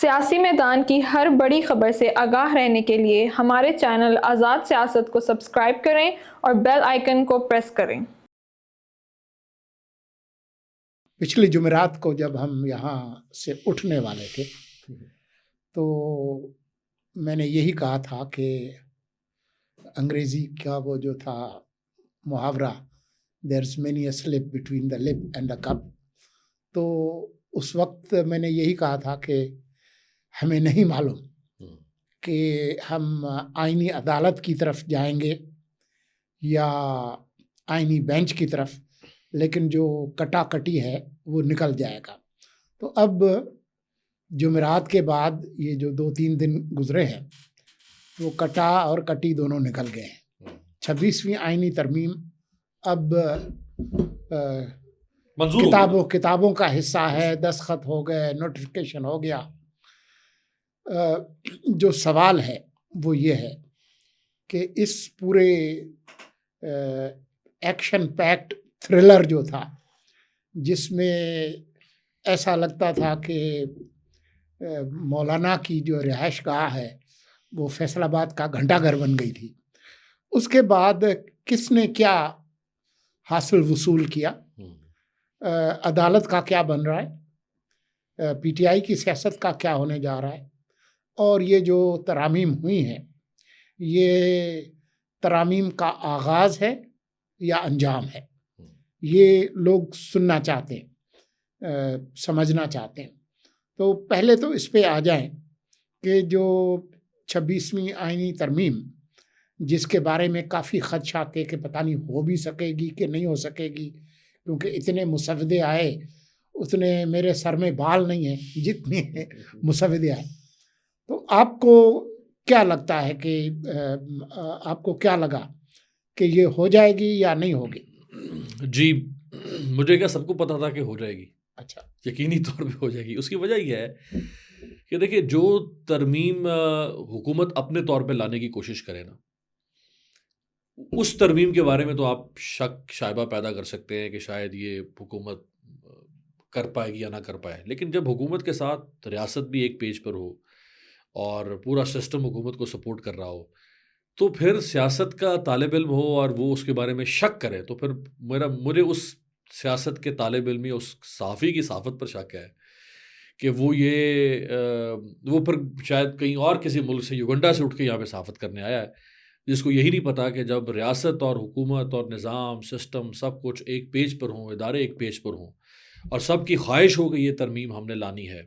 سیاسی میدان کی ہر بڑی خبر سے آگاہ رہنے کے لیے ہمارے چینل آزاد سیاست کو سبسکرائب کریں اور بیل آئیکن کو پریس کریں۔ پچھلی جمعرات کو جب ہم یہاں سے اٹھنے والے تھے تو میں نے یہی کہا تھا کہ انگریزی کا وہ جو تھا محاورہ "There's many a slip between the lip and the cup"، تو اس وقت میں نے یہی کہا تھا کہ ہمیں نہیں معلوم کہ ہم آئینی عدالت کی طرف جائیں گے یا آئینی بینچ کی طرف، لیکن جو کٹا کٹی ہے وہ نکل جائے گا۔ تو اب جمعرات کے بعد یہ جو 2-3 دن گزرے ہیں وہ کٹا اور کٹی دونوں نکل گئے ہیں۔ 26ویں آئینی ترمیم اب کتابوں کا حصہ ہے، دستخط ہو گئے، نوٹیفیکیشن ہو گیا۔ جو سوال ہے وہ یہ ہے کہ اس پورے ایکشن پیکڈ تھرلر جو تھا، جس میں ایسا لگتا تھا کہ مولانا کی جو رہائش گاہ ہے وہ فیصل آباد کا گھنٹہ گھر بن گئی تھی، اس کے بعد کس نے کیا حاصل وصول کیا، عدالت کا کیا بن رہا ہے، پی ٹی آئی کی سیاست کا کیا ہونے جا رہا ہے، اور یہ جو ترامیم ہوئی ہیں یہ ترامیم کا آغاز ہے یا انجام ہے، یہ لوگ سننا چاہتے ہیں، سمجھنا چاہتے ہیں۔ تو پہلے تو اس پہ آ جائیں کہ جو 26ویں آئینی ترمیم، جس کے بارے میں کافی خدشات تھے کہ پتہ نہیں ہو بھی سکے گی کہ نہیں ہو سکے گی، کیونکہ اتنے مسودے آئے، اتنے میرے سر میں بال نہیں ہیں جتنے مسودے آئے۔ تو آپ کو کیا لگتا ہے کہ آپ کو کیا لگا کہ یہ ہو جائے گی یا نہیں ہوگی؟ جی، مجھے کیا سب کو پتا تھا کہ ہو جائے گی، اچھا، یقینی طور پہ ہو جائے گی۔ اس کی وجہ یہ ہے کہ دیکھیں، جو ترمیم حکومت اپنے طور پہ لانے کی کوشش کرے نا، اس ترمیم کے بارے میں تو آپ شک شائبہ پیدا کر سکتے ہیں کہ شاید یہ حکومت کر پائے گی یا نہ کر پائے، لیکن جب حکومت کے ساتھ ریاست بھی ایک پیج پر ہو اور پورا سسٹم حکومت کو سپورٹ کر رہا ہو، تو پھر سیاست کا طالب علم ہو اور وہ اس کے بارے میں شک کرے، تو پھر مجھے اس سیاست کے طالب علمی، اس صحافی کی صحافت پر شک ہے کہ وہ پھر شاید کہیں اور کسی ملک سے، یوگنڈا سے اٹھ کے یہاں پہ صحافت کرنے آیا ہے، جس کو یہی نہیں پتا کہ جب ریاست اور حکومت اور نظام، سسٹم، سب کچھ ایک پیج پر ہوں، ادارے ایک پیج پر ہوں، اور سب کی خواہش ہو کہ یہ ترمیم ہم نے لانی ہے،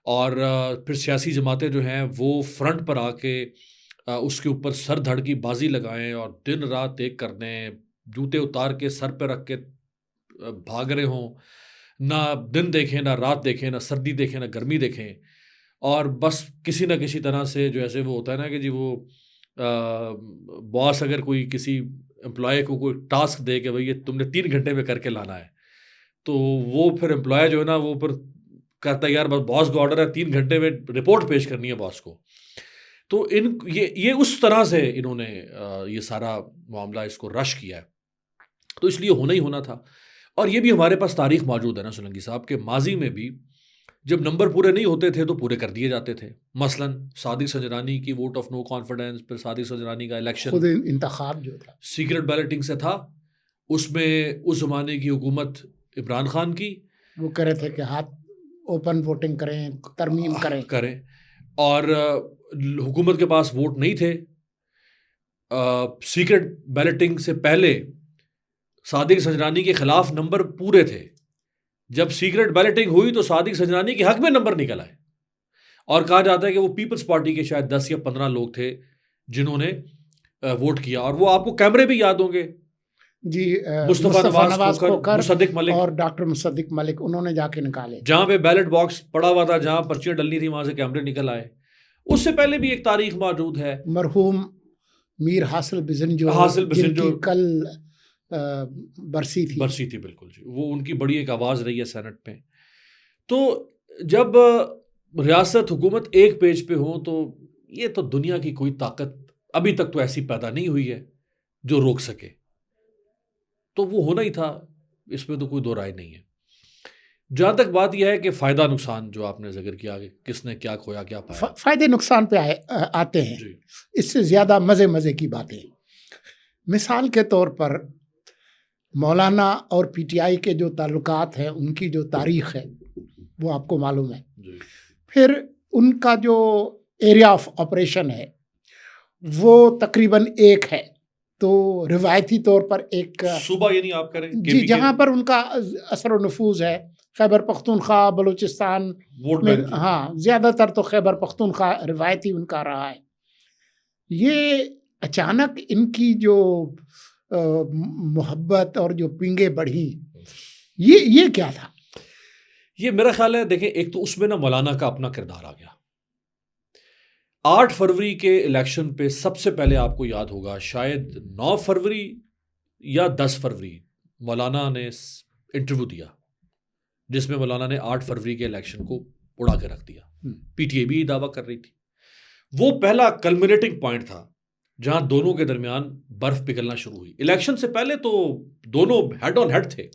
اور پھر سیاسی جماعتیں جو ہیں وہ فرنٹ پر آ کے اس کے اوپر سر دھڑ کی بازی لگائیں اور دن رات ایک کر دیں، جوتے اتار کے سر پہ رکھ کے بھاگ رہے ہوں، نہ دن دیکھیں، نہ رات دیکھیں، نہ سردی دیکھیں، نہ گرمی دیکھیں، اور بس کسی نہ کسی طرح سے، جو ایسے وہ ہوتا ہے نا کہ جی وہ باس اگر کوئی کسی امپلائی کو کوئی ٹاسک دے کہ بھئی یہ تم نے 3 گھنٹے میں کر کے لانا ہے، تو وہ پھر امپلائی جو ہے نا وہ پھر کہتا ہے یار بس باس کا آرڈر ہے 3 گھنٹے میں رپورٹ پیش کرنی ہے باس کو۔ تو یہ اس طرح سے انہوں نے یہ سارا معاملہ اس کو رش کیا ہے، تو اس لیے ہونا ہی ہونا تھا۔ اور یہ بھی ہمارے پاس تاریخ موجود ہے نا سولنگی صاحب، کہ ماضی میں بھی جب نمبر پورے نہیں ہوتے تھے تو پورے کر دیے جاتے تھے۔ مثلاً صادق سنجرانی کی ووٹ آف نو کانفیڈنس، پھر صادق سنجرانی کا الیکشن خود انتخاب جو تھا سیکرٹ بیلٹنگ سے تھا، اس میں اس زمانے کی حکومت عمران خان کی، وہ کہہ رہے تھے کہ ہاتھ اوپن ووٹنگ کریں، ترمیم کریں، اور حکومت کے پاس ووٹ نہیں تھے۔ سیکرٹ بیلٹنگ سے پہلے صادق سنجرانی کے خلاف نمبر پورے تھے، جب سیکرٹ بیلٹنگ ہوئی تو صادق سنجرانی کے حق میں نمبر نکل آئے، اور کہا جاتا ہے کہ وہ پیپلز پارٹی کے شاید 10 یا 15 لوگ تھے جنہوں نے ووٹ کیا، اور وہ آپ کو کیمرے بھی یاد ہوں گے، جی، مصطفیٰ نواز کھوکھر، مصدق ملک اور ڈاکٹر مصدق ملک، انہوں نے جا کے نکالے، جہاں پہ بیلٹ باکس پڑا ہوا تھا، جہاں پرچیاں ڈلنی تھی، وہاں سے کیمرے نکل آئے۔ اس سے پہلے بھی ایک تاریخ موجود ہے، مرحوم میر حاصل بزن جو جن کی کل برسی تھی، بالکل جی، وہ ان کی بڑی ایک آواز رہی ہے سینٹ میں۔ تو جب ریاست حکومت ایک پیج پہ ہو تو یہ تو دنیا کی کوئی طاقت ابھی تک تو ایسی پیدا نہیں ہوئی ہے جو روک سکے، تو وہ ہونا ہی تھا، اس میں تو کوئی دو رائے نہیں ہے۔ جہاں تک بات یہ ہے کہ فائدہ نقصان جو آپ نے ذکر کیا کہ کس نے کیا کھویا کیا پایا، فائدے نقصان پہ آتے ہیں. جی اس سے زیادہ مزے کی باتیں. مثال کے طور پر مولانا اور پی ٹی آئی کے جو تعلقات ہیں، ان کی جو تاریخ ہے وہ آپ کو معلوم ہے. جی پھر ان کا جو ایریا آف آپریشن ہے وہ تقریباً ایک ہے. تو روایتی طور پر ایک صوبہ یعنی آپ کریں جی جہاں پر ان کا اثر و نفوذ ہے، خیبر پختونخوا، بلوچستان ووٹ میں، بینک، ہاں زیادہ تر تو خیبر پختونخوا روایتی ان کا رہا ہے. یہ اچانک ان کی جو محبت اور جو پنگیں بڑھی، یہ کیا تھا؟ یہ میرا خیال ہے دیکھیں ایک تو اس میں نا مولانا کا اپنا کردار آ گیا. 8 فروری کے الیکشن پہ سب سے پہلے آپ کو یاد ہوگا شاید 9 فروری یا 10 فروری مولانا نے انٹرویو دیا جس میں مولانا نے 8 فروری کے الیکشن کو اڑا کے رکھ دیا. پی ٹی اے بھی دعویٰ کر رہی تھی. وہ پہلا کلمنیٹنگ پوائنٹ تھا جہاں دونوں کے درمیان برف پگھلنا شروع ہوئی. الیکشن سے پہلے تو دونوں ہیڈ آن ہیڈ تھے،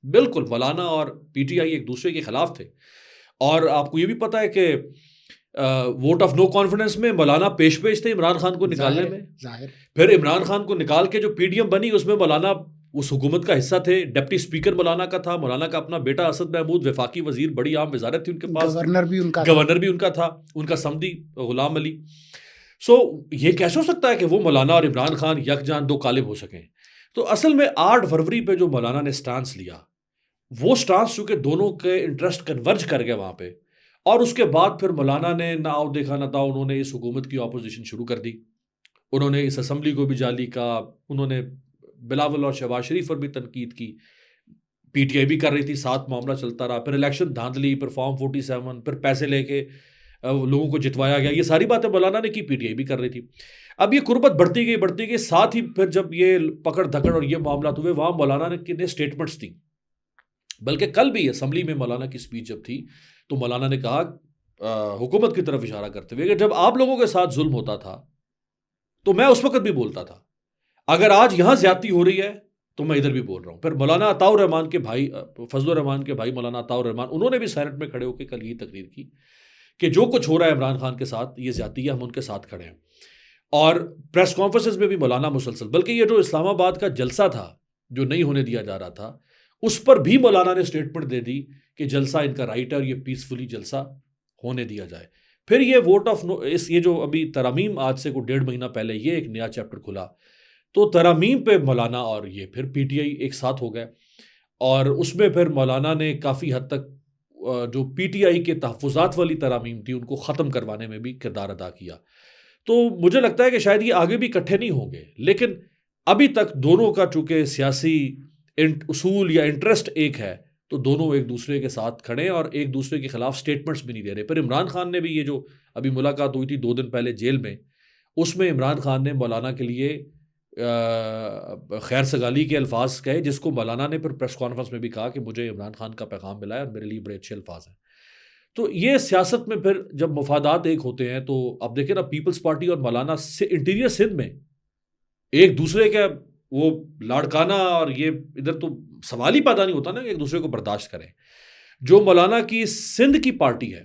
بالکل مولانا اور پی ٹی آئی ایک دوسرے کے خلاف تھے. اور آپ کو یہ بھی پتا ہے کہ ووٹ آف نو کانفیڈنس میں مولانا پیش تھے عمران خان کو نکالنے میں. ظاہر. پھر عمران خان کو نکال کے جو پی ڈی ایم بنی اس میں مولانا اس حکومت کا حصہ تھے. ڈپٹی اسپیکر مولانا کا تھا، مولانا کا اپنا بیٹا اسد محمود وفاقی وزیر، بڑی عام وزارت تھی ان کے پاس، گورنر بھی ان کا تھا، ان کا سمدی غلام علی. سو یہ کیسے ہو سکتا ہے کہ وہ مولانا اور عمران خان یکجان دو قالب ہو سکیں؟ تو اصل میں 8 فروری پہ جو مولانا نے سٹانس لیا، وہ سٹانس چونکہ دونوں کے انٹرسٹ کنورج کر گئے وہاں پہ، اور اس کے بعد پھر مولانا نے نہ آؤ دیکھا نہ تھا، انہوں نے اس حکومت کی اپوزیشن شروع کر دی. انہوں نے اس اسمبلی کو بھی جعلی کہا، انہوں نے بلاول اور شہباز شریف پر بھی تنقید کی. پی ٹی آئی بھی کر رہی تھی، ساتھ معاملہ چلتا رہا. پھر الیکشن دھاندلی، پھر فارم 47، پھر پیسے لے کے لوگوں کو جتوایا گیا. یہ ساری باتیں مولانا نے کی، پی ٹی آئی بھی کر رہی تھی. اب یہ قربت بڑھتی گئی. ساتھ ہی پھر جب یہ پکڑ دھکڑ اور یہ معاملات ہوئے، وہاں مولانا نے اسٹیٹمنٹس دی. بلکہ کل بھی اسمبلی میں مولانا کی اسپیچ جب تھی تو مولانا نے کہا حکومت کی طرف اشارہ کرتے ہوئے کہ جب آپ لوگوں کے ساتھ ظلم ہوتا تھا تو میں اس وقت بھی بولتا تھا، اگر آج یہاں زیادتی ہو رہی ہے تو میں ادھر بھی بول رہا ہوں. پھر مولانا عطاء الرحمان کے بھائی، فضل الرحمان کے بھائی مولانا عطاء الرحمان، انہوں نے بھی سینٹ میں کھڑے ہو کے کل یہ تقریر کی کہ جو کچھ ہو رہا ہے عمران خان کے ساتھ یہ زیادتی ہے، ہم ان کے ساتھ کھڑے ہیں. اور پریس کانفرنسز میں بھی مولانا مسلسل، بلکہ یہ جو اسلام آباد کا جلسہ تھا جو نہیں ہونے دیا جا رہا تھا، اس پر بھی مولانا نے اسٹیٹمنٹ دے دی کہ جلسہ ان کا رائٹ ہے اور یہ پیسفلی جلسہ ہونے دیا جائے. پھر یہ ووٹ آف نو، یہ جو ابھی ترامیم آج سے کوئی 1.5 مہینہ پہلے یہ ایک نیا چیپٹر کھلا، تو ترامیم پہ مولانا اور یہ پھر پی ٹی آئی ایک ساتھ ہو گئے. اور اس میں پھر مولانا نے کافی حد تک جو پی ٹی آئی کے تحفظات والی ترامیم تھی ان کو ختم کروانے میں بھی کردار ادا کیا. تو مجھے لگتا ہے کہ شاید یہ آگے بھی اکٹھے نہیں ہوں گے، لیکن ابھی تک دونوں کا چونکہ سیاسی اصول یا انٹرسٹ ایک ہے تو دونوں ایک دوسرے کے ساتھ کھڑے ہیں اور ایک دوسرے کے خلاف سٹیٹمنٹس بھی نہیں دے رہے. پھر عمران خان نے بھی یہ جو ابھی ملاقات ہوئی تھی 2 دن پہلے جیل میں، اس میں عمران خان نے مولانا کے لیے خیر سگالی کے الفاظ کہے، جس کو مولانا نے پھر پریس کانفرنس میں بھی کہا کہ مجھے عمران خان کا پیغام ملا ہے اور میرے لیے بڑے اچھے الفاظ ہیں. تو یہ سیاست میں پھر جب مفادات ایک ہوتے ہیں تو اب دیکھیں نا پیپلز پارٹی اور مولانا سے انٹیریئر سندھ میں ایک دوسرے کے وہ لاڑکانہ، اور یہ ادھر تو سوال ہی پیدا نہیں ہوتا نا کہ ایک دوسرے کو برداشت کریں. جو مولانا کی سندھ کی پارٹی ہے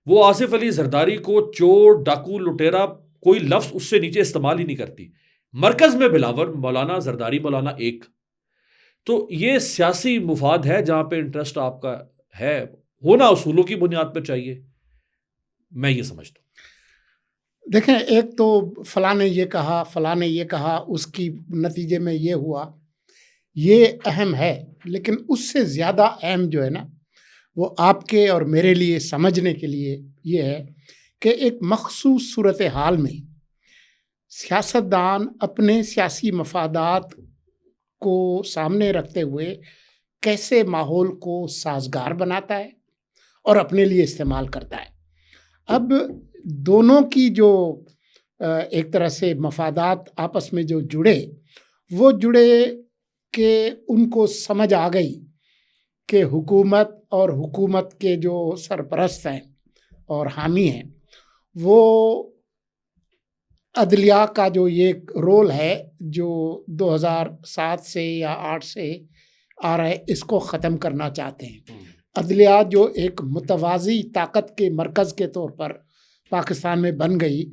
وہ آصف علی زرداری کو چور، ڈاکو، لٹیرا، کوئی لفظ اس سے نیچے استعمال ہی نہیں کرتی. مرکز میں بلاور، مولانا زرداری، مولانا ایک. تو یہ سیاسی مفاد ہے جہاں پہ انٹرسٹ آپ کا ہے، ہونا اصولوں کی بنیاد پر چاہیے، میں یہ سمجھتا ہوں. دیکھیں، ایک تو فلاں نے یہ کہا، فلاں نے یہ کہا، اس کی نتیجے میں یہ ہوا، یہ اہم ہے. لیکن اس سے زیادہ اہم جو ہے نا وہ آپ کے اور میرے لیے سمجھنے کے لیے یہ ہے کہ ایک مخصوص صورتحال میں سیاستدان اپنے سیاسی مفادات کو سامنے رکھتے ہوئے کیسے ماحول کو سازگار بناتا ہے اور اپنے لیے استعمال کرتا ہے. اب دونوں کی جو ایک طرح سے مفادات آپس میں جو جڑے کہ ان کو سمجھ آ گئی کہ حکومت اور حکومت کے جو سرپرست ہیں اور حامی ہیں وہ عدلیہ کا جو یہ رول ہے جو 2007 سے یا 8 سے آ رہا ہے، اس کو ختم کرنا چاہتے ہیں. عدلیہ جو ایک متوازی طاقت کے مرکز کے طور پر پاکستان میں بن گئی،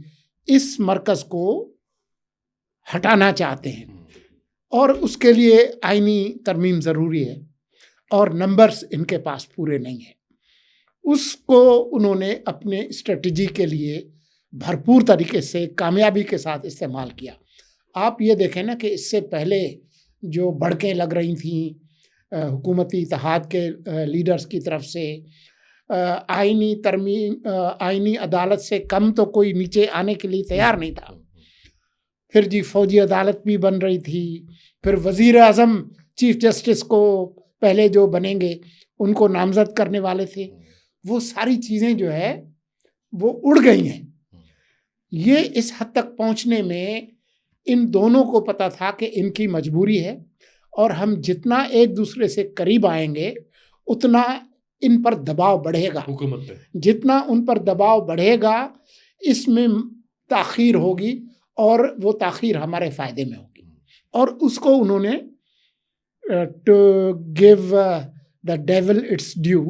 اس مرکز کو ہٹانا چاہتے ہیں، اور اس کے لیے آئینی ترمیم ضروری ہے، اور نمبرز ان کے پاس پورے نہیں ہیں۔ اس کو انہوں نے اپنے اسٹریٹجی کے لیے بھرپور طریقے سے کامیابی کے ساتھ استعمال کیا۔ آپ یہ دیکھیں نا کہ اس سے پہلے جو بڑکیں لگ رہی تھیں حکومتی اتحاد کے لیڈرز کی طرف سے، آئینی ترمیم، آئینی عدالت سے کم تو کوئی نیچے آنے کے لیے تیار نہیں تھا۔ پھر جی فوجی عدالت بھی بن رہی تھی، پھر وزیر اعظم چیف جسٹس کو پہلے جو بنیں گے ان کو نامزد کرنے والے تھے، وہ ساری چیزیں جو ہے وہ اڑ گئی ہیں۔ یہ اس حد تک پہنچنے میں ان دونوں کو پتہ تھا کہ ان کی مجبوری ہے، اور ہم جتنا ایک دوسرے سے قریب آئیں گے اتنا ان پر دباؤ بڑھے گا، حکومت پہ جتنا ان پر دباؤ بڑھے گا اس میں تاخیر ہوگی، اور وہ تاخیر ہمارے فائدے میں ہوگی۔ اور اس کو انہوں نے to give the devil its due,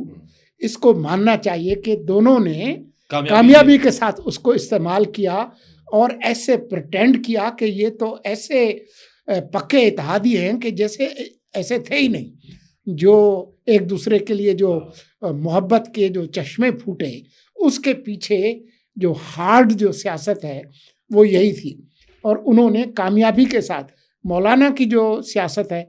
اس کو ماننا چاہیے کہ دونوں نے کامیابی کے ساتھ اس کو استعمال کیا، اور ایسے پریٹینڈ کیا کہ یہ تو ایسے پکے اتحادی ہیں کہ جیسے ایسے تھے ہی نہیں، جو ایک دوسرے کے لیے جو محبت کے جو چشمے پھوٹے، اس کے پیچھے جو ہارڈ جو سیاست ہے وہ یہی تھی۔ اور انہوں نے کامیابی کے ساتھ، مولانا کی جو سیاست ہے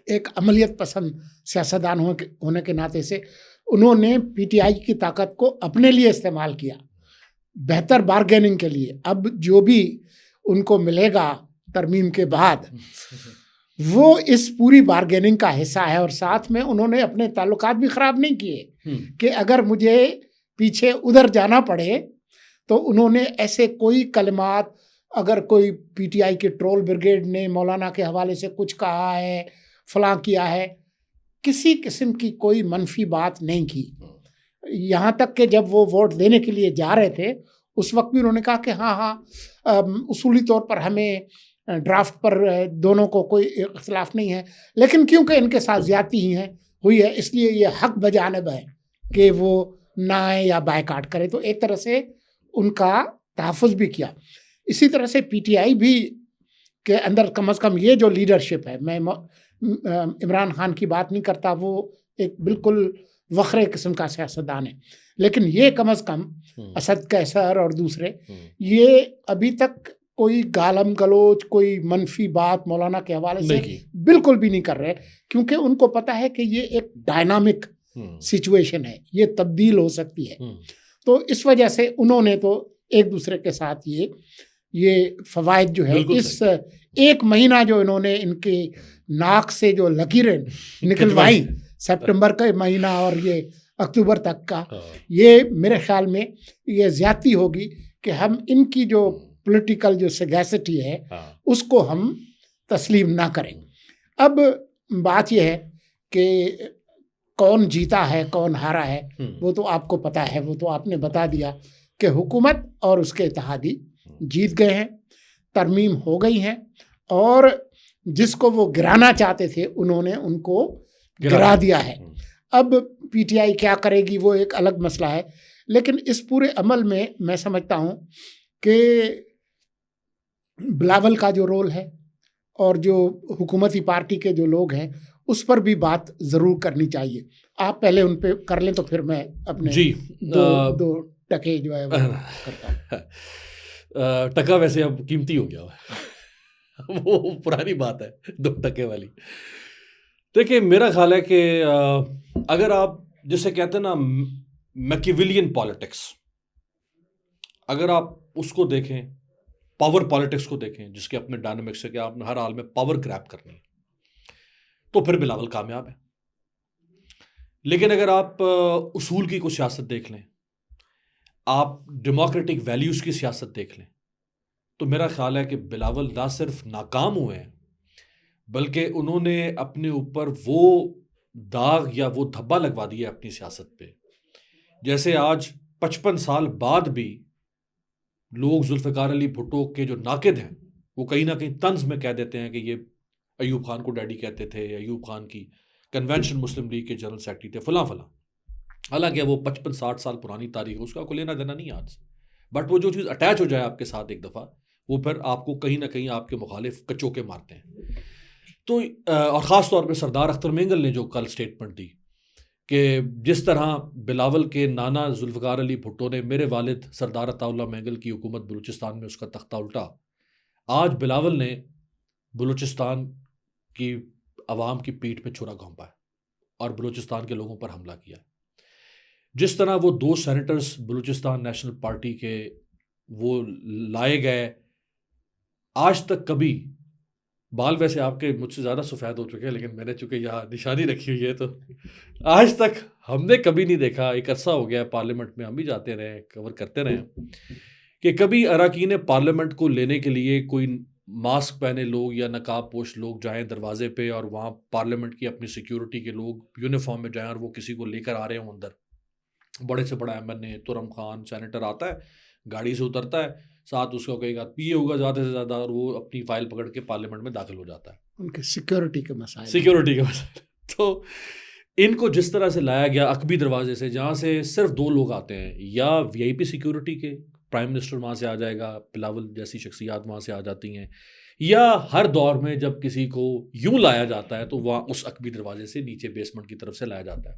ایک عملیت پسند سیاستدان ہونے کے ناطے سے، انہوں نے پی ٹی آئی کی طاقت کو اپنے لیے استعمال کیا، بہتر بارگیننگ کے لیے۔ اب جو بھی ان کو ملے گا ترمیم کے بعد وہ اس پوری بارگیننگ کا حصہ ہے، اور ساتھ میں انہوں نے اپنے تعلقات بھی خراب نہیں کیے کہ اگر مجھے پیچھے ادھر جانا پڑے تو انہوں نے ایسے کوئی کلمات، اگر کوئی پی ٹی آئی کے ٹرول بریگیڈ نے مولانا کے حوالے سے کچھ کہا ہے، فلاں کیا ہے، کسی قسم کی کوئی منفی بات نہیں کی۔ یہاں تک کہ جب وہ ووٹ دینے کے لیے جا رہے تھے اس وقت بھی انہوں نے کہا کہ ہاں اصولی طور پر ہمیں ڈرافٹ پر دونوں کو کوئی اختلاف نہیں ہے، لیکن کیونکہ ان کے ساتھ زیادتی ہوئی ہے اس لیے یہ حق بجانب ہے کہ وہ نہ آئے یا بائیکاٹ کرے۔ تو ایک طرح سے ان کا تحفظ بھی کیا۔ اسی طرح سے پی ٹی آئی بھی کے اندر کم از کم یہ جو لیڈرشپ ہے، میں عمران خان کی بات نہیں کرتا، وہ ایک بالکل وخرے قسم کا سیاستدان ہے، لیکن یہ کم از کم اسد قیصر اور دوسرے یہ ابھی تک کوئی گالم گلوچ، کوئی منفی بات مولانا کے حوالے سے بالکل بھی نہیں کر رہے، کیونکہ ان کو پتہ ہے کہ یہ ایک ڈائنامک سچویشن ہے، یہ تبدیل ہو سکتی ہے۔ تو اس وجہ سے انہوں نے تو ایک دوسرے کے ساتھ یہ فوائد جو ہے، اس ایک مہینہ جو انہوں نے ان کے ناک سے جو لکیریں نکلوائی، سپٹمبر کا مہینہ اور یہ اکتوبر تک کا، یہ میرے خیال میں یہ زیادتی ہوگی کہ ہم ان کی جو پولیٹیکل جو سیگیسٹی ہے اس کو ہم تسلیم نہ کریں۔ اب بات یہ ہے کہ کون جیتا ہے کون ہارا ہے وہ تو آپ کو پتہ ہے، وہ تو آپ نے بتا دیا کہ حکومت اور اس کے اتحادی جیت گئے ہیں، ترمیم ہو گئی ہیں، اور جس کو وہ گرانا چاہتے تھے انہوں نے ان کو گرا دیا ہے۔ اب پی ٹی آئی کیا کرے گی وہ ایک الگ مسئلہ ہے، لیکن اس پورے عمل میں سمجھتا ہوں کہ بلاول کا جو رول ہے اور جو حکومتی پارٹی کے جو لوگ ہیں اس پر بھی بات ضرور کرنی چاہیے۔ آپ پہلے ان پہ کر لیں تو پھر میں اپنے دو ٹکے جو ہے وہ کرتا ہوں۔ ٹکا ویسے اب قیمتی ہو گیا ہے، وہ پرانی بات ہے 2 ٹکے والی۔ دیکھیں میرا خیال ہے کہ اگر آپ جسے کہتے ہیں نا میکیویلین پالیٹکس، اگر آپ اس کو دیکھیں، پاور پالیٹکس کو دیکھیں جس کے اپنے ڈائنامکس ہے کہ آپ نے ہر حال میں پاور گریب کرنی ہے، تو پھر بلاول کامیاب ہے۔ لیکن اگر آپ اصول کی کوئی سیاست دیکھ لیں، آپ ڈیموکریٹک ویلیوز کی سیاست دیکھ لیں، تو میرا خیال ہے کہ بلاول نہ صرف ناکام ہوئے ہیں بلکہ انہوں نے اپنے اوپر وہ داغ یا وہ دھبا لگوا دیا اپنی سیاست پہ۔ جیسے آج 55 سال بعد بھی لوگ ذوالفقار علی بھٹو کے جو ناقد ہیں وہ کہیں نہ کہیں طنز میں کہہ دیتے ہیں کہ یہ ایوب خان کو ڈیڈی کہتے تھے، ایوب خان کی کنونشن مسلم لیگ کے جنرل سیکرٹری تھے فلاں فلاں. حالانکہ وہ 55-60 سال پرانی تاریخ ہے, اس کا کوئی لینا دینا نہیں آج سے, بٹ وہ جو چیز اٹیچ ہو جائے آپ کے ساتھ ایک دفعہ, وہ پھر آپ کو کہیں نہ کہیں آپ کے مخالف کچوکے مارتے ہیں. تو اور خاص طور پہ سردار اختر مینگل نے جو کل اسٹیٹمنٹ دی کہ جس طرح بلاول کے نانا ذوالفقار علی بھٹو نے میرے والد سردار عطا اللہ مینگل کی حکومت بلوچستان میں اس کا تختہ الٹا, آج بلاول نے بلوچستان کی عوام کی پیٹھ پہ چھرا گھونپا ہے اور بلوچستان کے لوگوں پر حملہ کیا. جس طرح وہ 2 سینیٹرز بلوچستان نیشنل پارٹی کے وہ لائے گئے, آج تک کبھی بال ویسے آپ کے مجھ سے زیادہ سفید ہو چکے ہیں, لیکن میں نے چونکہ یہاں نشانی رکھی ہوئی ہے تو آج تک ہم نے کبھی نہیں دیکھا, ایک عرصہ ہو گیا پارلیمنٹ میں ہم بھی جاتے رہے کور کرتے رہے, کہ کبھی اراکین پارلیمنٹ کو لینے کے لیے کوئی ماسک پہنے لوگ یا نقاب پوش لوگ جائیں دروازے پہ, اور وہاں پارلیمنٹ کی اپنی سیکیورٹی کے لوگ یونیفارم میں جائیں اور وہ کسی کو لے کر آ رہے ہوں اندر. بڑے سے بڑا MNA ترم خان سینیٹر آتا ہے, گاڑی سے اترتا ہے, ساتھ اس کا کوئی پی ہوگا زیادہ سے زیادہ, اور وہ اپنی فائل پکڑ کے پارلیمنٹ میں داخل ہو جاتا ہے. ان کے سیکیورٹی کے مسائل. تو ان کو جس طرح سے لایا گیا عقبی دروازے سے, جہاں سے صرف 2 لوگ آتے ہیں, یا VIP سیکیورٹی کے پرائم منسٹر وہاں سے آ جائے گا, بلاول جیسی شخصیات وہاں سے آ جاتی ہیں, یا ہر دور میں جب کسی کو یوں لایا جاتا ہے تو وہاں اس عقبی دروازے سے نیچے بیسمنٹ کی طرف سے لایا جاتا ہے.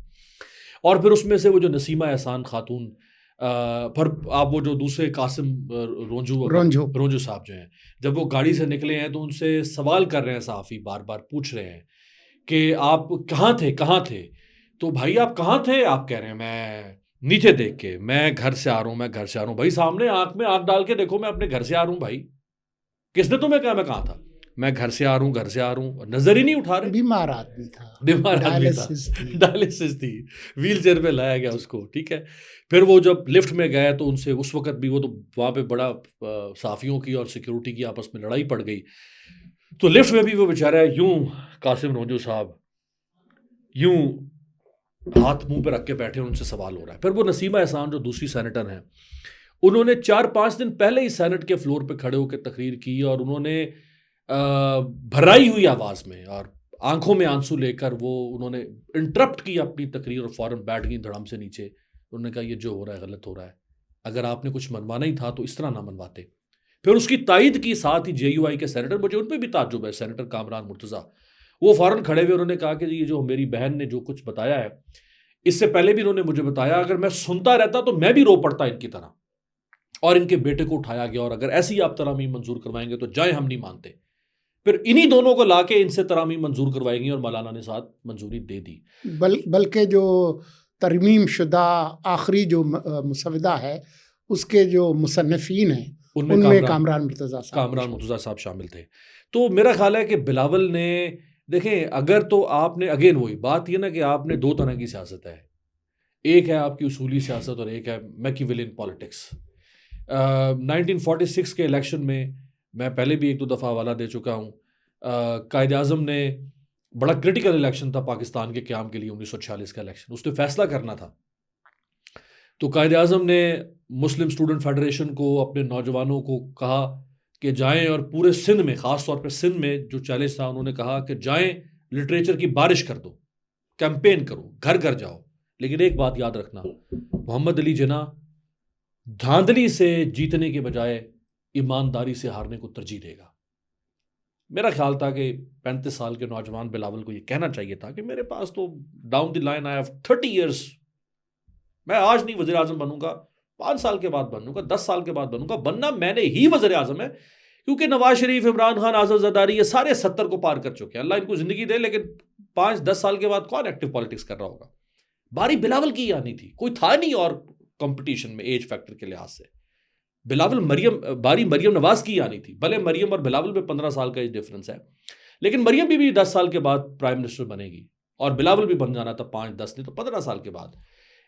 اور پھر اس میں سے وہ جو نسیمہ احسان خاتون, پھر آپ وہ جو دوسرے قاسم رونجو صاحب جو ہیں, جب وہ گاڑی سے نکلے ہیں تو ان سے سوال کر رہے ہیں صحافی, بار بار پوچھ رہے ہیں کہ آپ کہاں تھے. تو بھائی آپ کہاں تھے؟ آپ کہہ رہے ہیں میں نیچے دیکھ کے, میں گھر سے آ رہا ہوں. بھائی سامنے آنکھ میں آنکھ ڈال کے دیکھو, میں اپنے گھر سے آ رہا ہوں. بھائی کس نے تمہیں کہا میں کہاں تھا؟ میں گھر سے آ رہا ہوں. نظر ہی نہیں اٹھا رہے. بیمار آدمی تھا, ڈائلسس تھی, ویل چیئر پہ لایا گیا اس کو, ٹھیک ہے. پھر وہ جب لفٹ میں گئے تو ان سے اس وقت بھی, وہ تو وہاں پہ بڑا صحافیوں کی اور سیکیورٹی کی آپس میں لڑائی پڑ گئی, تو لفٹ میں بھی وہ بیچارہ یوں قاسم رونجو صاحب یوں ہاتھ منہ پہ رکھ کے بیٹھے, ان سے سوال ہو رہا ہے. پھر وہ نسیمہ احسان جو دوسری سینیٹر ہیں, انہوں نے 4-5 دن پہلے ہی سینٹ کے فلور پہ کھڑے ہو کے تقریر کی, اور انہوں نے بھرائی ہوئی آواز میں اور آنکھوں میں آنسو لے کر وہ انہوں نے انٹرپٹ کی اپنی تقریر, اور فوراً بیٹھ گئی دھڑام سے نیچے. انہوں نے کہا یہ جو ہو رہا ہے غلط ہو رہا ہے, اگر آپ نے کچھ منوانا ہی تھا تو اس طرح نہ منواتے. پھر اس کی تائید کی ساتھ ہی JUI کے سینیٹر, مجھے ان پہ بھی تعجب ہے, سینیٹر کامران مرتضیٰ, وہ فوراً کھڑے ہوئے, انہوں نے کہا کہ یہ جو میری بہن نے جو کچھ بتایا ہے, اس سے پہلے بھی انہوں نے مجھے بتایا, اگر میں سنتا رہتا تو میں بھی رو پڑتا ان کی طرح. اور ان کے بیٹے کو اٹھایا گیا, اور اگر ایسی آپ ترامیم منظور کروائیں گے تو جائیں, ہم نہیں مانتے. پھر انہی دونوں کو لا کے ان سے ترامیم منظور کروائیں گی, اور مولانا نے ساتھ منظوری دے دی. بلکہ جو ترمیم شدہ آخری جو مسودہ ہے, اس کے جو مصنفین ہیں ان میں کامران مرتضیٰ صاحب شامل تھے. تو میرا خیال ہے کہ بلاول نے, دیکھیں اگر تو آپ نے, اگین وہی بات یہ نا کہ آپ نے 2 طرح کی سیاست ہے, ایک ہے آپ کی اصولی سیاست اور ایک ہے میکیویلین پالیٹکس. 1946 کے الیکشن میں پہلے بھی 1-2 دفعہ حوالہ دے چکا ہوں, قائد اعظم نے, بڑا کرٹیکل الیکشن تھا پاکستان کے قیام کے لیے 1946 کا الیکشن, اس نے فیصلہ کرنا تھا. تو قائد اعظم نے مسلم اسٹوڈنٹ فیڈریشن کو, اپنے نوجوانوں کو کہا کہ جائیں اور پورے سندھ میں, خاص طور پہ سندھ میں جو چیلنج تھا, انہوں نے کہا کہ جائیں لٹریچر کی بارش کر دو, کیمپین کرو, گھر گھر جاؤ. لیکن ایک بات یاد رکھنا, محمد علی جناح دھاندلی سے جیتنے کے بجائے ایمانداری سے ہارنے کو ترجیح دے گا. میرا خیال تھا کہ 35 سال کے نوجوان بلاول کو یہ کہنا چاہیے تھا کہ میرے پاس تو down the line I have 30 years, میں آج نہیں وزیر اعظم بنوں گا, 5 سال کے بعد بنوں گا, 10 سال کے بعد بنوں گا. بننا میں نے ہی وزیر اعظم ہے, کیونکہ نواز شریف, عمران خان, آزاد زرداری, یہ سارے 70 کو پار کر چکے ہیں. اللہ ان کو زندگی دے, لیکن 5-10 سال کے بعد کون ایکٹیو پالیٹکس کر رہا ہوگا؟ باری بلاول کی آنی تھی, کوئی تھا نہیں اور کمپٹیشن میں ایج فیکٹر کے لحاظ سے. بلاول باری مریم نواز کی آنی تھی, بھلے مریم اور بلاول میں 15 سال کا ایج ڈفرنس ہے, لیکن مریم بھی 10 سال کے بعد پرائم منسٹر بنے گی, اور بلاول بھی بن جانا تھا 5-10 نہیں تو 15 سال کے بعد.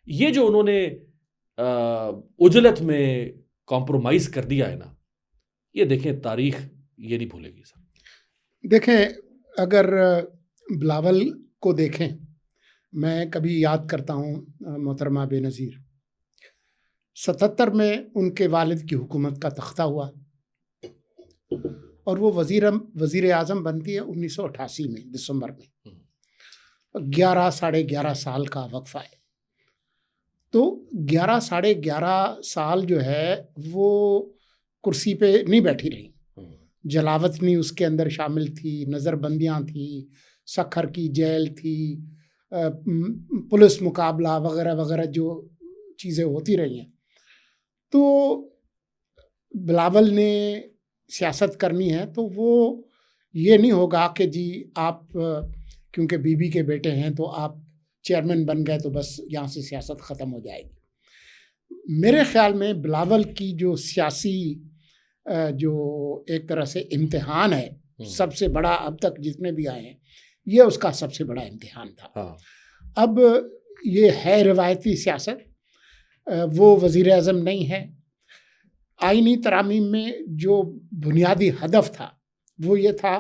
یہ جو انہوں نے اجلت میں کمپرومائز کر دیا ہے نا, یہ دیکھیں تاریخ یہ نہیں بھولے گی. سر دیکھیں, اگر بلاول کو دیکھیں, میں کبھی یاد کرتا ہوں محترمہ بے نظیر, 77 میں ان کے والد کی حکومت کا تختہ ہوا, اور وہ وزیر اعظم بنتی ہے 1988 میں دسمبر میں. 11 ساڑھے 11 سال کا وقفہ ہے. تو 11 ساڑھے 11 سال جو ہے وہ کرسی پہ نہیں بیٹھی رہی. جلاوط نہیں اس کے اندر شامل تھی، نظر بندیاں تھیں، سکھر کی جیل تھی، پولیس مقابلہ وغیرہ وغیرہ جو چیزیں ہوتی رہی ہیں. تو بلاول نے سیاست کرنی ہے تو وہ یہ نہیں ہوگا کہ جی آپ کیونکہ بی بی کے بیٹے ہیں تو آپ چیئرمین بن گئے تو بس یہاں سے سیاست ختم ہو جائے گی. میرے خیال میں بلاول کی جو سیاسی جو ایک طرح سے امتحان ہے سب سے بڑا اب تک جتنے بھی آئے ہیں یہ اس کا سب سے بڑا امتحان تھا. اب یہ ہے روایتی سیاست، وہ وزیر اعظم نہیں ہے. آئینی ترامیم میں جو بنیادی ہدف تھا وہ یہ تھا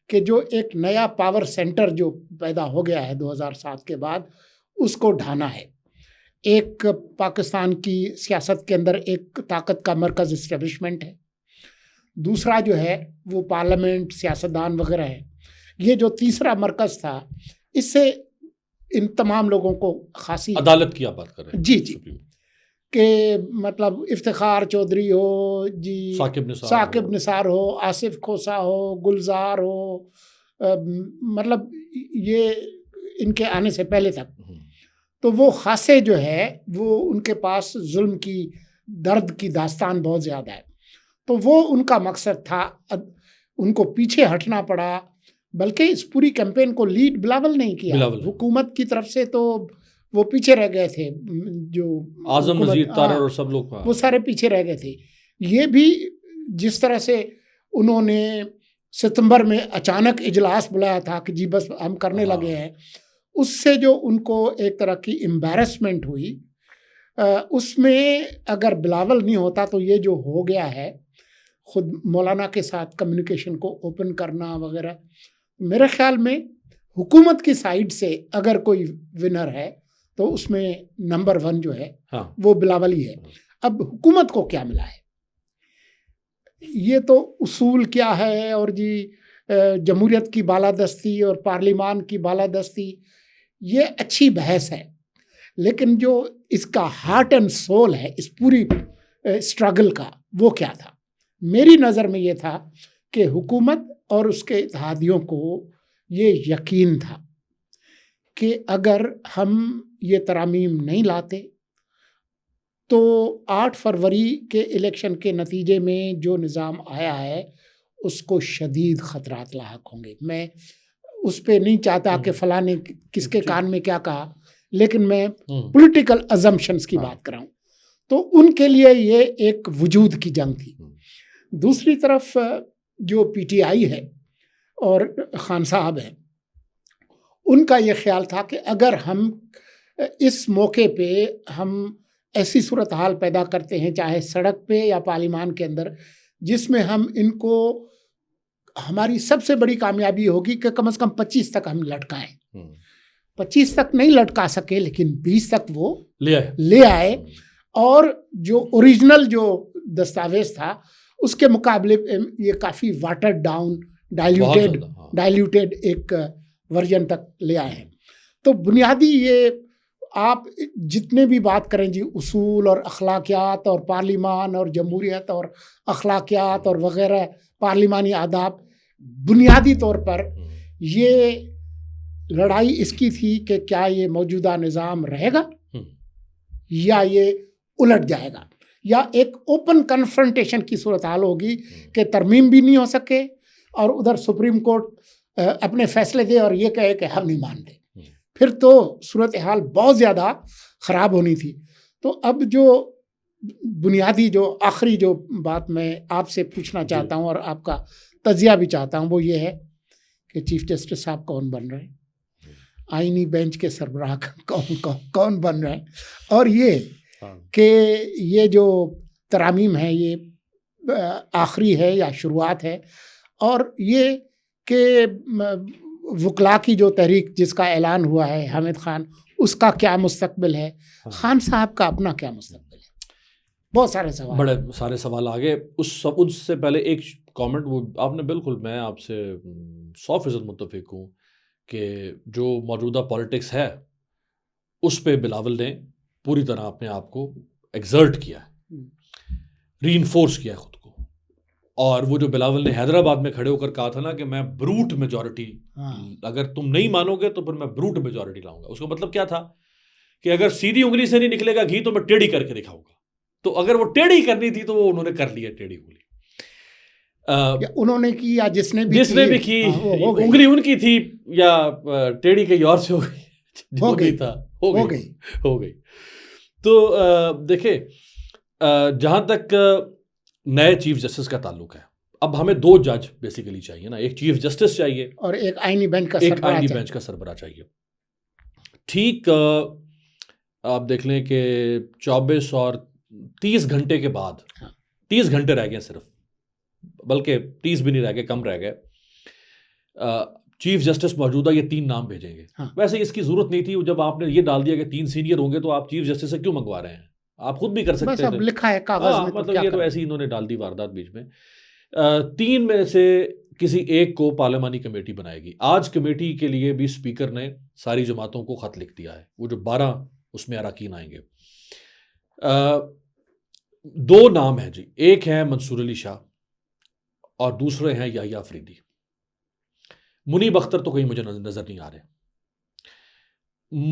کہ جو ایک نیا پاور سینٹر جو پیدا ہو گیا ہے 2007 کے بعد اس کو ڈھانا ہے. ایک پاکستان کی سیاست کے اندر ایک طاقت کا مرکز اسٹیبلشمنٹ ہے، دوسرا جو ہے وہ پارلیمنٹ، سیاستدان وغیرہ ہے. یہ جو تیسرا مرکز تھا اس سے ان تمام لوگوں کو خاصی عدالت کی آپ بات کر رہے ہیں. جی کہ مطلب افتخار چودھری ہو جی، ثاقب نثار ہو، آصف کھوسا ہو، گلزار ہو، مطلب یہ ان کے آنے سے پہلے تک تو وہ خاصے جو ہے وہ ان کے پاس ظلم کی درد کی داستان بہت زیادہ ہے. تو وہ ان کا مقصد تھا، ان کو پیچھے ہٹنا پڑا. بلکہ اس پوری کیمپین کو لیڈ بلاول نہیں کیا، حکومت کی طرف سے تو وہ پیچھے رہ گئے تھے، جو اعظم نذیر طارر اور سب لوگ وہ سارے پیچھے رہ گئے تھے. یہ بھی جس طرح سے انہوں نے ستمبر میں اچانک اجلاس بلایا تھا کہ جی بس ہم کرنے لگے ہیں، اس سے جو ان کو ایک طرح کی امبیرسمنٹ ہوئی، اس میں اگر بلاول نہیں ہوتا تو یہ جو ہو گیا ہے خود مولانا کے ساتھ کمیونیکیشن کو اوپن کرنا وغیرہ، میرے خیال میں حکومت کی سائیڈ سے اگر کوئی ونر ہے تو اس میں نمبر 1 جو ہے وہ بلاول ہی ہے. اب حکومت کو کیا ملا ہے، یہ تو اصول کیا ہے اور جی جمہوریت کی بالادستی اور پارلیمان کی بالادستی یہ اچھی بحث ہے، لیکن جو اس کا ہارٹ اینڈ سول ہے اس پوری اسٹرگل کا وہ کیا تھا. میری نظر میں یہ تھا کہ حکومت اور اس کے اتحادیوں کو یہ یقین تھا کہ اگر ہم یہ ترامیم نہیں لاتے تو 8 فروری کے الیکشن کے نتیجے میں جو نظام آیا ہے اس کو شدید خطرات لاحق ہوں گے. میں اس پہ نہیں چاہتا کہ فلاں نے کس کے کان میں کیا کہا، لیکن میں پولیٹیکل ازمپشنز کی بات کر رہا ہوں. تو ان کے لیے یہ ایک وجود کی جنگ تھی. دوسری طرف جو پی ٹی آئی ہے اور خان صاحب ہیں، ان کا یہ خیال تھا کہ اگر ہم اس موقع پہ ہم ایسی صورتحال پیدا کرتے ہیں چاہے سڑک پہ یا پارلیمان کے اندر جس میں ہم ان کو، ہماری سب سے بڑی کامیابی ہوگی کہ کم از کم 25 تک ہم لٹکائیں. 25 تک نہیں لٹکا سکے لیکن 20 تک وہ لے آئے، اور جو اوریجنل جو دستاویز تھا اس کے مقابلے یہ کافی واٹر ڈاؤن ڈائلیوٹیڈ ایک ورژن تک لے آئے ہیں. تو بنیادی یہ آپ جتنے بھی بات کریں جی اصول اور اخلاقیات اور پارلیمان اور جمہوریت اور اخلاقیات اور وغیرہ پارلیمانی آداب، بنیادی طور پر یہ لڑائی اس کی تھی کہ کیا یہ موجودہ نظام رہے گا یا یہ الٹ جائے گا، یا ایک اوپن کنفرنٹیشن کی صورتحال ہوگی کہ ترمیم بھی نہیں ہو سکے اور ادھر سپریم کورٹ اپنے فیصلے دے اور یہ کہے کہ ہم نہیں مانتے. پھر تو صورتحال بہت زیادہ خراب ہونی تھی. تو اب جو بنیادی جو آخری جو بات میں آپ سے پوچھنا چاہتا ہوں اور آپ کا تجزیہ بھی چاہتا ہوں وہ یہ ہے کہ چیف جسٹس صاحب کون بن رہے ہیں، آئینی بینچ کے سربراہ کون بن رہے ہیں، اور یہ کہ یہ جو ترامیم ہے یہ آخری ہے یا شروعات ہے، اور یہ کہ وکلا کی جو تحریک جس کا اعلان ہوا ہے حامد خان، اس کا کیا مستقبل ہے، خان صاحب کا اپنا کیا مستقبل ہے. بہت سارے سوال، بڑے سارے سوال آگے. اس سے پہلے ایک کامنٹ، وہ آپ نے بالکل، میں آپ سے 100% متفق ہوں کہ جو موجودہ پالیٹکس ہے اس پہ بلاول نے پوری طرح اپنے آپ کو ایگزرٹ کیا ہے، ری انفورس کیا ہے خود کو. اور وہ جو بلاول نے حیدرآباد میں کھڑے ہو کر کہا تھا نا کہ میں بروٹ میجورٹی، اگر تم نہیں مانو گے تو پھر میں بروٹ میجورٹی لاؤں گا، اس کا مطلب کیا تھا کہ اگر سیدھی انگلی سے نہیں نکلے گا گھی تو میں ٹیڑھی کر کے دکھاؤں گا. تو اگر وہ ٹیڑھی کرنی تھی تو وہ انہوں نے کر لیا ٹیڑھی انگلی. انہوں نے کی یا جس نے بھی کی انگلی ان کی تھی یا ٹیڑھی کہیں اور سے ہو گئی تھا، ہو گئی. تو دیکھیں جہاں تک نئے چیف جسٹس کا تعلق ہے، اب ہمیں 2 جج بیسیکلی چاہیے نا، ایک چیف جسٹس چاہیے اور ایک آئینی بینچ کا سربراہ چاہیے. ٹھیک آپ دیکھ لیں کہ 24 اور 30 گھنٹے کے بعد، 30 گھنٹے رہ گئے صرف، بلکہ 30 بھی نہیں رہ گئے، کم رہ گئے. چیف جسٹس موجودہ یہ 3 نام بھیجیں گے. ویسے اس کی ضرورت نہیں تھی، جب آپ نے یہ ڈال دیا کہ 3 سینئر ہوں گے تو آپ چیف جسٹس سے کیوں منگوا رہے ہیں؟ آپ خود بھی کر سکتے تھے، لکھا ہے کاغذ میں. مطلب یہ تو ایسی انہوں نے ڈال دی واردات بیچ میں. 3 میں سے کسی ایک کو پارلیمانی کمیٹی بنائے گی. آج کمیٹی کے لیے بھی اسپیکر نے ساری جماعتوں کو خط لکھ دیا ہے، وہ جو 12 اس میں اراکین آئیں گے. 2 نام ہیں جی، ایک ہے منصور علی شاہ اور دوسرے ہیں یحییٰ آفریدی. منیب اختر تو کہیں مجھے نظر نہیں آ رہے.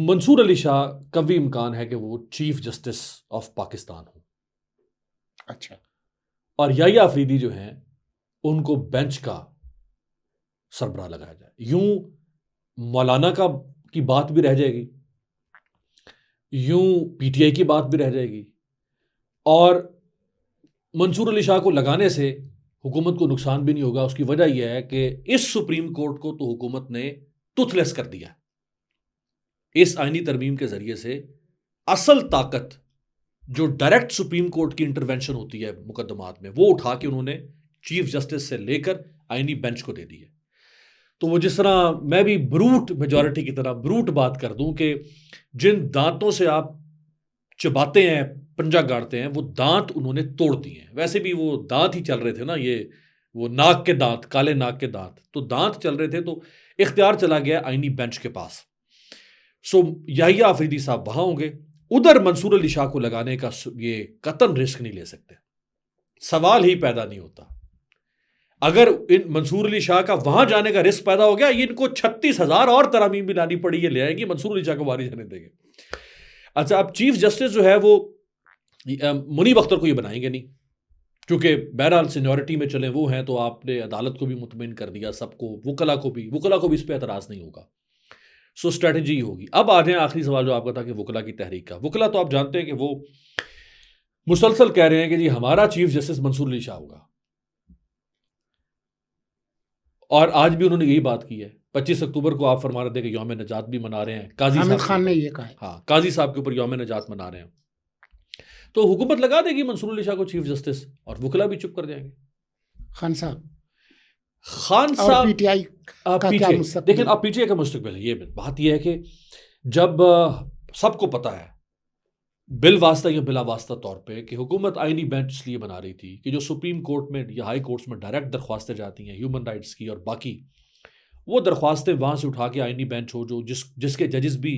منصور علی شاہ قوی امکان ہے کہ وہ چیف جسٹس آف پاکستان ہوں. اچھا. اور یحییٰ آفریدی جو ہیں ان کو بینچ کا سربراہ لگایا جائے. یوں مولانا کی بات بھی رہ جائے گی، یوں پی ٹی آئی کی بات بھی رہ جائے گی، اور منصور علی شاہ کو لگانے سے حکومت کو نقصان بھی نہیں ہوگا. اس کی وجہ یہ ہے کہ اس سپریم کورٹ کو تو حکومت نے ٹوتھ لیس کر دیا. اس آئینی ترمیم کے ذریعے سے اصل طاقت جو ڈائریکٹ سپریم کورٹ کی انٹرونشن ہوتی ہے مقدمات میں، وہ اٹھا کے انہوں نے چیف جسٹس سے لے کر آئینی بینچ کو دے دی ہے. تو وہ جس طرح میں بھی بروٹ میجورٹی کی طرح بروٹ بات کر دوں کہ جن دانتوں سے آپ چباتے ہیں، پنجا گاڑتے ہیں، وہ دانت انہوں نے توڑ دیے ہیں. ویسے بھی وہ دانت ہی چل رہے تھے نا، یہ وہ ناک کے دانت، کالے ناک کے دانت، تو دانت چل رہے تھے، تو اختیار چلا گیا آئینی بینچ کے پاس. سو یحییٰ آفریدی صاحب وہاں ہوں گے. ادھر منصور علی شاہ کو لگانے کا یہ قطعاً رسک نہیں لے سکتے، سوال ہی پیدا نہیں ہوتا. اگر ان منصور علی شاہ کا وہاں جانے کا رسک پیدا ہو گیا، یہ ان کو 36,000 اور ترامیم بھی لانی پڑی، یہ لے آئیں گے، منصور علی شاہ کو واری جانے دیں گے. اچھا، اب چیف جسٹس جو ہے وہ منیب اختر کو یہ بنائیں گے نہیں، کیونکہ بہرحال سینیورٹی میں چلیں وہ ہیں، تو آپ نے عدالت کو بھی مطمئن کر دیا، سب کو، وکلا کو بھی اس پہ اعتراض نہیں ہوگا. سو اسٹریٹجی ہی ہوگی. اب آ جائیں آخری سوال جو آپ کا تھا کہ وکلا کی تحریک کا. وکلا تو آپ جانتے ہیں کہ وہ مسلسل کہہ رہے ہیں کہ جی ہمارا چیف جسٹس منصور علی شاہ ہوگا، اور آج بھی انہوں نے یہی بات کی ہے. 25 اکتوبر کو آپ فرما رہے تھے کہ یوم نجات بھی منا رہے ہیں، قاضی حامد خان نے یہ کہا ہے. ہاں، قاضی صاحب کے اوپر یوم نجات منا رہے ہیں. تو حکومت لگا دے گی منصور علی شاہ کو چیف جسٹس، اور وکلا بھی چپ کر جائیں گے. خان صاحب پی ٹی آئی دیکھیں، اب پی ٹی آئی کا مستقبل ہے. یہ بات یہ ہے کہ جب سب کو پتا ہے بل واسطہ یا بلا واسطہ طور پہ کہ حکومت آئینی بینچ اس لیے بنا رہی تھی کہ جو سپریم کورٹ میں یا ہائی کورٹس میں ڈائریکٹ درخواستیں جاتی ہیں ہیومن رائٹس کی اور باقی، وہ درخواستیں وہاں سے اٹھا کے آئینی بینچ ہو، جو جس کے ججز بھی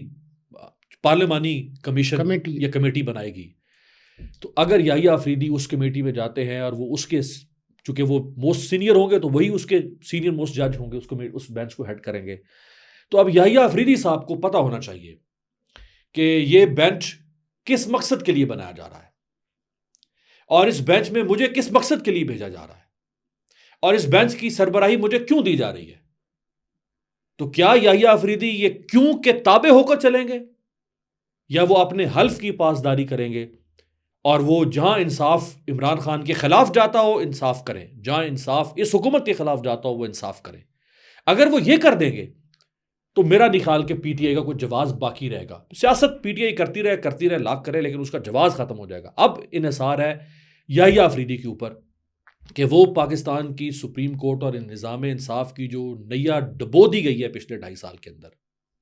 پارلیمانی کمیشن یا کمیٹی بنائے گی. تو اگر یحییٰ آفریدی اس کمیٹی میں جاتے ہیں اور وہ اس کے، چونکہ وہ موسٹ سینئر ہوں گے تو وہی اس کے سینئر موسٹ جج ہوں گے، اس بینچ کو ہیڈ کریں گے. تو اب یحییٰ آفریدی صاحب کو پتہ ہونا چاہیے کہ یہ بینچ کس مقصد کے لیے بنایا جا رہا ہے، اور اس بینچ میں مجھے کس مقصد کے لیے بھیجا جا رہا ہے، اور اس بینچ کی سربراہی مجھے کیوں دی جا رہی ہے. تو کیا یحییٰ آفریدی یہ کیوں کے تابع ہو کر چلیں گے، یا وہ اپنے حلف کی پاسداری کریں گے، اور وہ جہاں انصاف عمران خان کے خلاف جاتا ہو انصاف کریں، جہاں انصاف اس حکومت کے خلاف جاتا ہو وہ انصاف کریں. اگر وہ یہ کر دیں گے تو میرا نہیں خیال کہ پی ٹی آئی کا کوئی جواز باقی رہے گا. سیاست پی ٹی آئی کرتی رہے لاکھ کرے، لیکن اس کا جواز ختم ہو جائے گا. اب انحصار ہے یحییٰ آفریدی کے اوپر کہ وہ پاکستان کی سپریم کورٹ اور نظام انصاف کی جو نیا ڈبو دی گئی ہے پچھلے 2.5 سال کے اندر،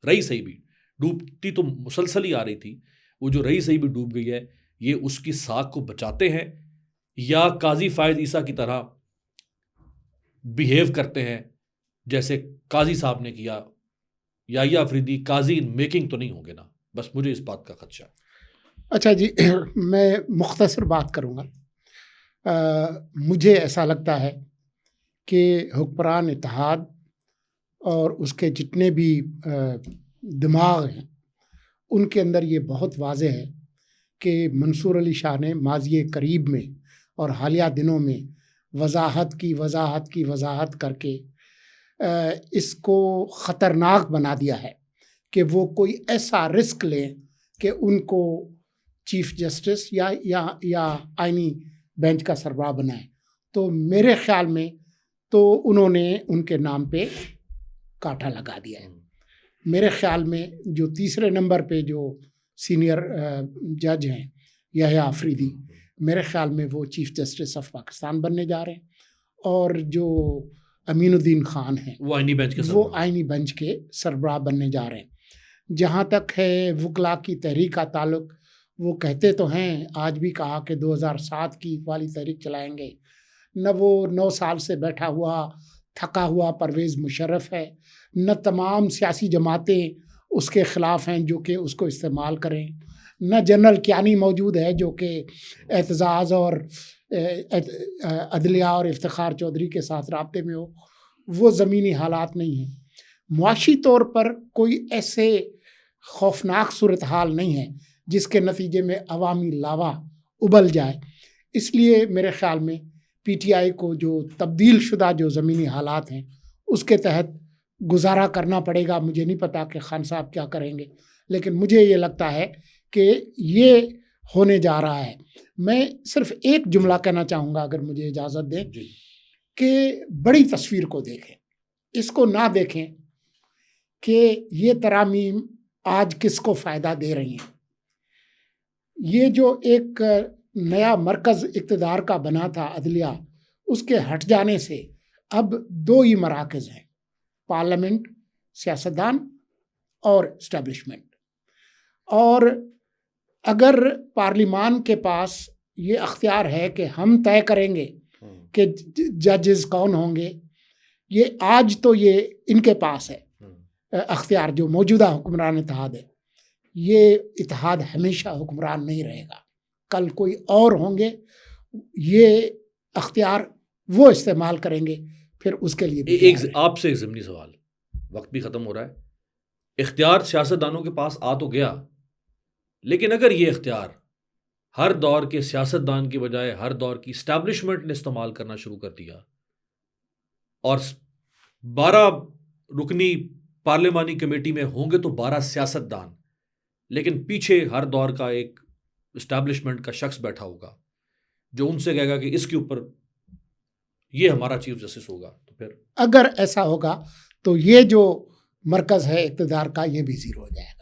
رہی صحیح بھی ڈوبتی تو مسلسل ہی آ رہی تھی، وہ جو رہی صحیح بھی ڈوب گئی ہے، یہ اس کی ساکھ کو بچاتے ہیں یا قاضی فائز عیسیٰ کی طرح بیہیو کرتے ہیں جیسے قاضی صاحب نے کیا یحییٰ آفریدی قاضی ان میکنگ تو نہیں ہوں گے نا؟ بس مجھے اس بات کا خدشہ ہے۔ اچھا جی، میں مختصر بات کروں گا۔ مجھے ایسا لگتا ہے کہ حکمران اتحاد اور اس کے جتنے بھی دماغ ہیں ان کے اندر یہ بہت واضح ہے کہ منصور علی شاہ نے ماضی قریب میں اور حالیہ دنوں میں وضاحت کر کے اس کو خطرناک بنا دیا ہے کہ وہ کوئی ایسا رسک لیں کہ ان کو چیف جسٹس یا آئینی بینچ کا سربراہ بنائے۔ تو میرے خیال میں تو انہوں نے ان کے نام پہ کانٹا لگا دیا ہے۔ میرے خیال میں جو تیسرے نمبر پہ جو سینئر جج ہیں یحییٰ آفریدی، میرے خیال میں وہ چیف جسٹس آف پاکستان بننے جا رہے ہیں، اور جو امین الدین خان ہیں وہ آئینی بینچ کے سربراہ بننے جا رہے ہیں۔ جہاں تک ہے وکلا کی تحریک کا تعلق، وہ کہتے تو ہیں، آج بھی کہا کہ 2007 کی والی تحریک چلائیں گے۔ نہ وہ 9 سال سے بیٹھا ہوا تھکا ہوا پرویز مشرف ہے، نہ تمام سیاسی جماعتیں اس کے خلاف ہیں جو کہ اس کو استعمال کریں، نہ جنرل کیانی موجود ہے جو کہ اعتزاز اور عدلیہ اور افتخار چودھری کے ساتھ رابطے میں ہو۔ وہ زمینی حالات نہیں ہیں۔ معاشی طور پر کوئی ایسے خوفناک صورتحال نہیں ہے جس کے نتیجے میں عوامی لاوا ابل جائے۔ اس لیے میرے خیال میں پی ٹی آئی کو جو تبدیل شدہ جو زمینی حالات ہیں اس کے تحت گزارا کرنا پڑے گا۔ مجھے نہیں پتا کہ خان صاحب کیا کریں گے، لیکن مجھے یہ لگتا ہے کہ یہ ہونے جا رہا ہے۔ میں صرف ایک جملہ کہنا چاہوں گا اگر مجھے اجازت دیں، کہ بڑی تصویر کو دیکھیں، اس کو نہ دیکھیں کہ یہ ترامیم آج کس کو فائدہ دے رہی ہیں۔ یہ جو ایک نیا مرکز اقتدار کا بنا تھا عدلیہ، اس کے ہٹ جانے سے اب 2 ہی مراکز ہیں، پارلیمنٹ، سیاستدان اور اسٹیبلشمنٹ۔ اور اگر پارلیمان کے پاس یہ اختیار ہے کہ ہم طے کریں گے کہ ججز کون ہوں گے، یہ آج تو یہ ان کے پاس ہے اختیار، جو موجودہ حکمران اتحاد ہے۔ یہ اتحاد ہمیشہ حکمران نہیں رہے گا، کل کوئی اور ہوں گے، یہ اختیار وہ استعمال کریں گے، پھر اس کے لیے آپ سے ایک ضمنی سوال، وقت بھی ختم ہو رہا ہے۔ اختیار سیاستدانوں کے پاس آ تو گیا، لیکن اگر یہ اختیار ہر دور کے سیاستدان کی بجائے ہر دور کی اسٹیبلشمنٹ نے استعمال کرنا شروع کر دیا، اور 12 رکنی پارلیمانی کمیٹی میں ہوں گے تو 12 سیاستدان، لیکن پیچھے ہر دور کا ایک اسٹیبلشمنٹ کا شخص بیٹھا ہوگا جو ان سے کہے گا کہ اس کے اوپر یہ ہمارا چیف جسٹس ہوگا، تو پھر اگر ایسا ہوگا تو یہ جو مرکز ہے اقتدار کا، یہ بھی زیرو ہو جائے گا۔